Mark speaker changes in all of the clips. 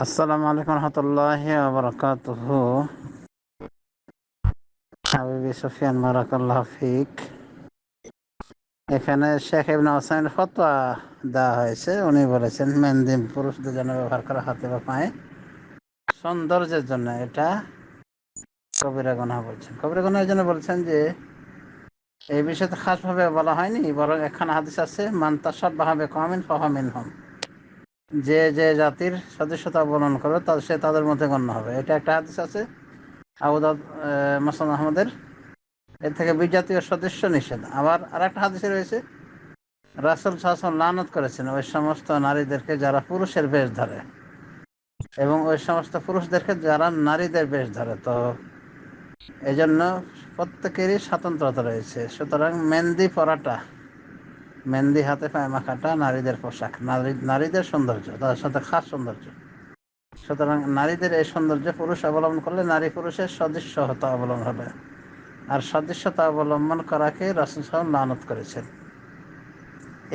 Speaker 1: আসসালামু আলাইকুম রহমতুল্লাহি ওয়া বারাকাতুহু। হাবিবি সুফিয়ান বারাকাল্লাহু ফিক। এখানে শেখ ইবনে ওসাইমির ফতোয়া দেওয়া হয়েছে। উনি বলেছেন মেহেন্দি পুরুষদের জন্য ব্যবহার করা হাতে বা পায়ে সৌন্দর্যের জন্য, এটা কবিরা গুনাহ বলছেন। কবিরা গুনাহ এই জন্য বলছেন যে এই বিষয়ে খাসভাবে বলা হয়নি, বরং একখানা হাদিস আছে, মান তাশাব্বাহা বিকওমিন ফাহুয়া মিনহুম, যে যে জাতির সদস্যতা অবলম্বন করবে সে তাদের মধ্যে গণ্য হবে। এটা একটা হাদিস আছে আবু দাউদ মুসনাদ আহমদের। এর থেকে বিজাতীয় সদস্য নিষেধ। আবার আরেকটা হাদিসে রয়েছে রাসূল সাল্লাল্লাহু আলাইহি ওয়াসাল্লাম লানত করেছেন ওই সমস্ত নারীদেরকে যারা পুরুষের বেশ ধরে এবং ওই সমস্ত পুরুষদেরকে যারা নারীদের বেশ ধরে। তো এই জন্য প্রত্যেকেরই স্বাতন্ত্রতা রয়েছে। সুতরাং মেহেন্দি পরাটা, মেহেন্দি হাতে পায়ে মাখাটা নারীদের পোশাক, নারীদের সৌন্দর্য, তাদের সাথে খাস সৌন্দর্য। সুতরাং নারীদের এই সৌন্দর্য পুরুষ অবলম্বন করলে নারী পুরুষের সদৃশ্যতা অবলম্বন হবে, আর সদৃশ্যতা অবলম্বন করাকে রাসূল সাল্লাল্লাহু আলাইহি ওয়াসাল্লাম লানত করেছেন।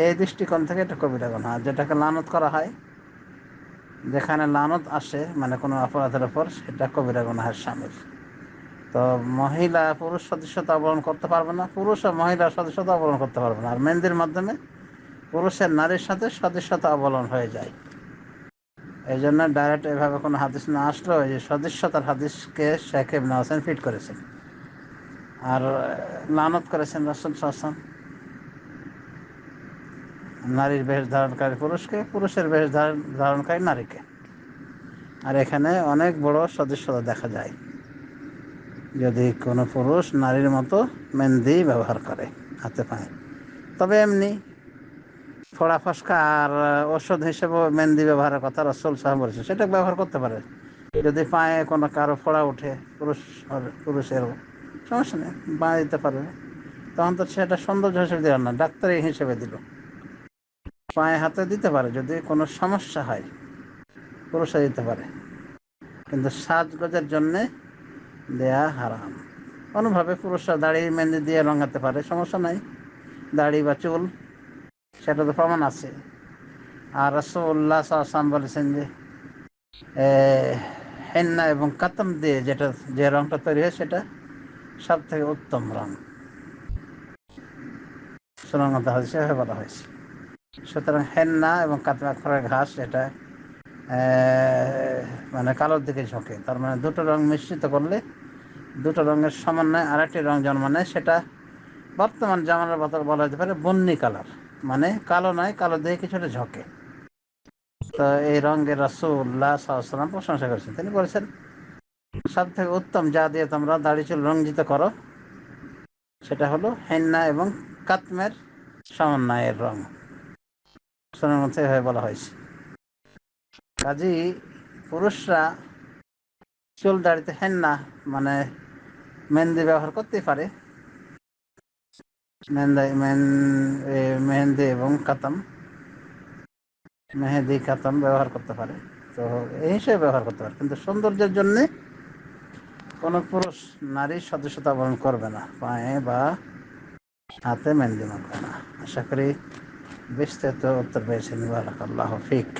Speaker 1: এই দৃষ্টিকোণ থেকে এটা কবিরা গুনাহ। যেটাকে লানত করা হয়, যেখানে লানত আসে মানে কোনো অপরাধের ওপর, সেটা কবিরা গুনাহের শামিল। তো মহিলা পুরুষ সদস্যতা অবলম্বন করতে পারবে না, পুরুষ ও মহিলার সদস্যতা অবলম্বন করতে পারবে না। আর মেহেন্দির মাধ্যমে পুরুষের নারীর সাথে সদস্যতা অবলম্বন হয়ে যায়। এই জন্য ডাইরেক্ট এভাবে কোনো হাদিস না আসলেও এই যে সদস্যতার হাদিসকে শেখ ইবনে হোসেন ফিট করেছেন। আর লানত করেছেন রাসূল সাল্লাল্লাহু আলাইহি ওয়াসাল্লাম নারীর বেশ ধারণকারী পুরুষকে, পুরুষের বেশ ধারণকারী নারীকে। আর এখানে অনেক বড় সদস্যতা দেখা যায় যদি কোনো পুরুষ নারীর মতো মেহেন্দি ব্যবহার করে হাতে পায়ে। তবে এমনি ফোড়া ফসকা আর ঔষধ হিসেবে মেহেন্দি ব্যবহারের কথা রাসূল সাল্লাল্লাহু আলাইহি ওয়াসাল্লাম বলেছে, সেটা ব্যবহার করতে পারে। যদি পায়ে কোনো কারো ফোড়া ওঠে, পুরুষেরও সমস্যা নেই, বাঁ দিতে পারবে। তখন তো সেটা সৌন্দর্য হিসেবে দিল না, ডাক্তারি হিসেবে দিল। পায়ে হাতে দিতে পারে যদি কোনো সমস্যা হয়, পুরুষে দিতে পারে, কিন্তু সাজগোজের জন্যে দেয়া হারাম। কোনোভাবে পুরুষরা দাড়ি মেহেন্দি দিয়ে রঙাতে পারে, সমস্যা নাই, দাড়ি বা চুল, সেটা তো প্রমাণ আছে। আর রাসূলুল্লাহ সাল্লাল্লাহু আলাইহি ওয়াসাল্লাম বলেছেন যে হেন্না এবং কাতম দিয়ে যে রংটা তৈরি হয় সেটা সব থেকে উত্তম রং, সুরঙ্গতা হিসেবে বলা হয়েছে। সুতরাং হেন্না এবং কাতম খড়ের ঘাস, এটা মানে কালোর দিকে ঝোঁকে, তার মানে দুটো রং মিশ্রিত করলে দুটো রঙের সমন্বয়ে আরেকটি রং জন্ম নেয়। সেটা বর্তমান জামানার বদল বলা যেতে পারে বন্নি কালার, মানে কালো নয়, কালো দিয়ে কিছুটা ঝোঁকে। তো এই রঙের রাসূলুল্লাহ সাল্লাল্লাহু আলাইহি ওয়াসাল্লাম প্রশংসা করেছেন। তিনি বলেছেন সব থেকে উত্তম যা দিয়ে তোমরা দাড়ি চুল রঞ্জিত করো সেটা হলো হেন্না এবং কাতমের সমন্বয়ের রং। সুন্নাহর মধ্যে এভাবে বলা হয়েছে। কাজেই পুরুষরা চুল দাড়িতে হেন্না মানে মেহেন্দি ব্যবহার করতেই পারে, মেহেন্দি এবং মেহেদি কাতাম ব্যবহার করতে পারে। তো এই হিসেবে ব্যবহার করতে পারে, কিন্তু সৌন্দর্যের জন্যে কোনো পুরুষ নারীর সদস্যতা অবলম্বন করবে না, পায়ে বা হাতে মেহেন্দি মাখবে না। আশা করি বিস্তারিত উত্তর পেয়েছেন। বারাকাল্লাহু ফিক।